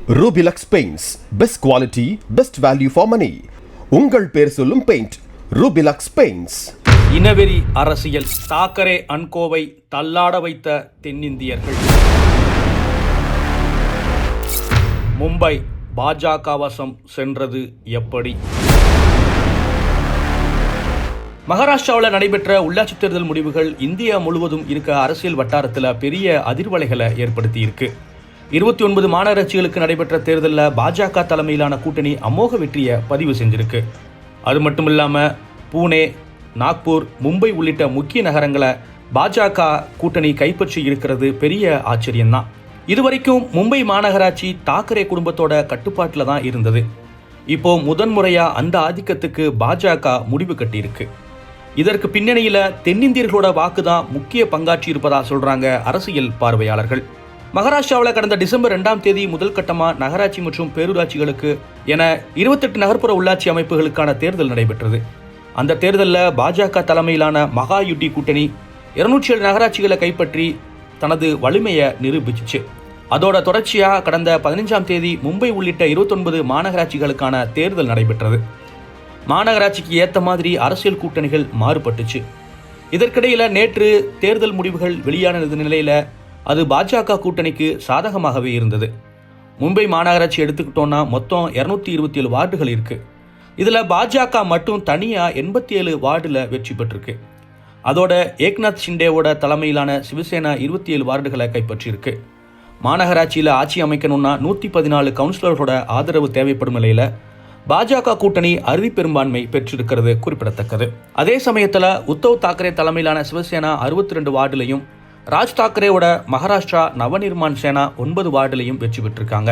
Rubilux Paints, best quality, best value for money. உங்கள் பேர் சொல்லும் பெயிண்ட் Rubilux Paints. இனவெறி அரசியல் தாக்கரே அன்கோவை தள்ளாட வைத்த தென்னிந்தியர்கள். மும்பை பாஜக வசம் சென்றது எப்படி? மகாராஷ்டிராவில் நடைபெற்ற உள்ளாட்சி தேர்தல் முடிவுகள் இந்தியா முழுவதும் இருக்க அரசியல் வட்டாரத்தில் பெரிய அதிர்வலைகளை ஏற்படுத்தி இருக்கு. 29 மாநகராட்சிகளுக்கு நடைபெற்ற தேர்தலில் பாஜக தலைமையிலான கூட்டணி அமோக வெற்றியை பதிவு செஞ்சிருக்கு. அது மட்டும் இல்லாமல் பூனே, நாக்பூர், மும்பை உள்ளிட்ட முக்கிய நகரங்களை பாஜக கூட்டணி கைப்பற்றி இருக்கிறது பெரிய ஆச்சரியம்தான். இதுவரைக்கும் மும்பை மாநகராட்சி தாக்கரே குடும்பத்தோட கட்டுப்பாட்டில் தான் இருந்தது. இப்போ முதன்முறையாக அந்த ஆதிக்கத்துக்கு பாஜக முடிவு கட்டியிருக்கு. இதற்கு பின்னணியில் தென்னிந்தியர்களோட வாக்கு தான் முக்கிய பங்காற்றி இருப்பதா சொல்றாங்க அரசியல் பார்வையாளர்கள். மகாராஷ்டிராவில் கடந்த டிசம்பர் 2ஆம் தேதி முதல் கட்டமாக நகராட்சி மற்றும் பேரூராட்சிகளுக்கு என 28 நகர்ப்புற உள்ளாட்சி அமைப்புகளுக்கான தேர்தல் நடைபெற்றது. அந்த தேர்தலில் பாஜக தலைமையிலான மகாயுட்டி கூட்டணி 207 நகராட்சிகளை கைப்பற்றி தனது வலிமையை நிரூபிச்சிச்சு. அதோட தொடர்ச்சியாக கடந்த 15ஆம் தேதி மும்பை உள்ளிட்ட 29 மாநகராட்சிகளுக்கான தேர்தல் நடைபெற்றது. மாநகராட்சிக்கு ஏற்ற மாதிரி அரசியல் கூட்டணிகள் மாறுபட்டுச்சு. இதற்கிடையில் நேற்று தேர்தல் முடிவுகள் வெளியான நிலையில் அது பாஜக கூட்டணிக்கு சாதகமாகவே இருந்தது. மும்பை மாநகராட்சி எடுத்துக்கிட்டோன்னா மொத்தம் 227 வார்டுகள் இருக்கு. இதில் பாஜக மட்டும் தனியாக 87 வார்டில் வெற்றி பெற்றிருக்கு. அதோட ஏக்நாத் ஷிண்டேவோட தலைமையிலான சிவசேனா 27 வார்டுகளை கைப்பற்றியிருக்கு. மாநகராட்சியில் ஆட்சி அமைக்கணும்னா 114 கவுன்சிலர்களோட ஆதரவு தேவைப்படும் நிலையில் பாஜக கூட்டணி அறுதி பெரும்பான்மை பெற்றிருக்கிறது குறிப்பிடத்தக்கது. அதே சமயத்தில் உத்தவ் தாக்கரே தலைமையிலான சிவசேனா 62 வார்டுலையும், ராஜ் தாக்கரேவோட மகாராஷ்டிரா நவநிர்மான் சேனா 9 வார்டுலையும் வெற்றி பெற்றிருக்காங்க.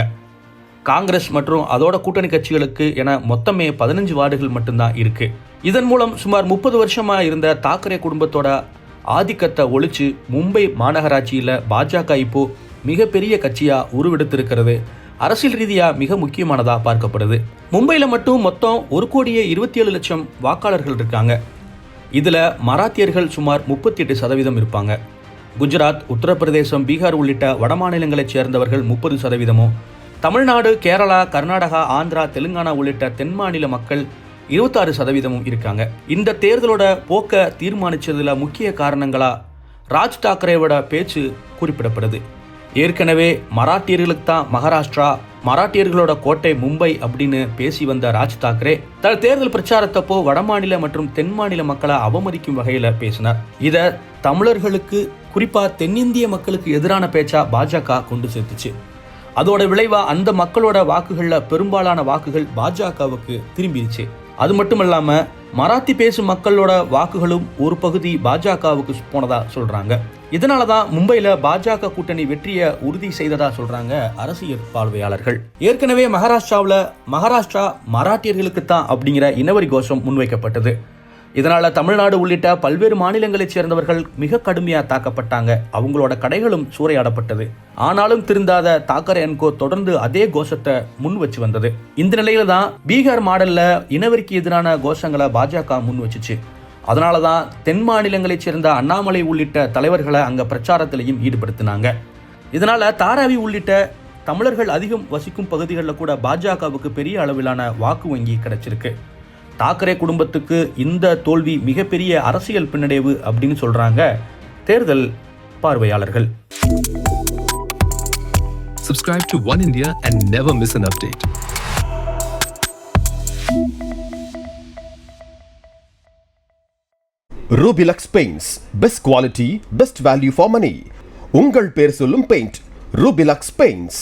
காங்கிரஸ் மற்றும் அதோட கூட்டணி கட்சிகளுக்கு என மொத்தமே 15 வார்டுகள் மட்டும்தான் இருக்கு. இதன் மூலம் சுமார் 30 வருஷமா இருந்த தாக்கரே குடும்பத்தோட ஆதிக்கத்தை ஒழிச்சு மும்பை மாநகராட்சியில் பாஜக இப்போ மிகப்பெரிய கட்சியா உருவெடுத்திருக்கிறது அரசியல் ரீதியா மிக முக்கியமானதா பார்க்கப்படுது. மும்பையில மட்டும் மொத்தம் 1,27,00,000 வாக்காளர்கள் இருக்காங்க. இதுல மராத்தியர்கள் சுமார் 38% இருப்பாங்க. குஜராத், உத்தரப்பிரதேசம், பீகார் உள்ளிட்ட வட மாநிலங்களைச் சேர்ந்தவர்கள் 30%, தமிழ்நாடு, கேரளா, கர்நாடகா, ஆந்திரா, தெலுங்கானா உள்ளிட்ட தென் மாநில மக்கள் 26% இருக்காங்க. இந்த தேர்தலோட போக்க தீர்மானிச்சதுல முக்கிய காரணங்களா ராஜ் தாக்கரேவோட பேச்சு குறிப்பிடப்படுது. ஏற்கனவே மராட்டியர்களுக்கு தான் மகாராஷ்டிரா, மராட்டியர்களோட கோட்டை மும்பை அப்படின்னு பேசி வந்த ராஜ் தாக்கரே தன் தேர்தல் பிரச்சாரத்தப்போ வடமாநில மற்றும் தென் மாநில மக்களை அவமதிக்கும் வகையில் பேசினார். இதை தமிழர்களுக்கு, குறிப்பா தென்னிந்திய மக்களுக்கு எதிரான பேச்சா பாஜக கொண்டு சேர்த்துச்சு. அதோட விளைவா அந்த மக்களோட வாக்குகள்ல பெரும்பாலான வாக்குகள் பாஜகவுக்கு திரும்பிடுச்சு. அது மட்டும் இல்லாம மராத்தி பேசும் மக்களோட வாக்குகளும் ஒரு பகுதி பாஜகவுக்கு போனதா சொல்றாங்க. இதனாலதான் மும்பையில பாஜக கூட்டணி வெற்றியை உறுதி செய்ததா சொல்றாங்க அரசியல் பார்வையாளர்கள். ஏற்கனவே மகாராஷ்டிரா மராட்டியர்களுக்கு தான் அப்படிங்கிற இனவரி கோஷம் முன்வைக்கப்பட்டது. இதனால தமிழ்நாடு உள்ளிட்ட பல்வேறு மாநிலங்களைச் சேர்ந்தவர்கள் மிக கடுமையாக தாக்கப்பட்டாங்க. அவங்களோட கடைகளும் சூறையாடப்பட்டது. ஆனாலும் திருந்தாத தாக்கரே அன்கோ தொடர்ந்து அதே கோஷத்தை முன் வச்சு வந்தது. இந்த நிலையில தான் பீகார் மாடல்ல இனவரிக்கு எதிரான கோஷங்களை பாஜக முன் வச்சுச்சு. அதனாலதான் தென் மாநிலங்களைச் சேர்ந்த அண்ணாமலை உள்ளிட்ட தலைவர்களை அங்க பிரச்சாரத்திலையும் ஈடுபடுத்தினாங்க. இதனால தாராவி உள்ளிட்ட தமிழர்கள் அதிகம் வசிக்கும் பகுதிகளில் கூட பாஜகவுக்கு பெரிய அளவிலான வாக்கு வங்கி கிடைச்சிருக்கு. தாக்கரே குடும்பத்துக்கு இந்த தோல்வி மிகப்பெரிய அரசியல் பின்னடைவு அப்படின்னு சொல்றாங்க தேர்தல் பார்வையாளர்கள். Subscribe to One India and never miss an update. Rubilux Paints, best quality, best value for money. உங்கள் பேர் சொல்லும் பெயிண்ட் Rubilux Paints.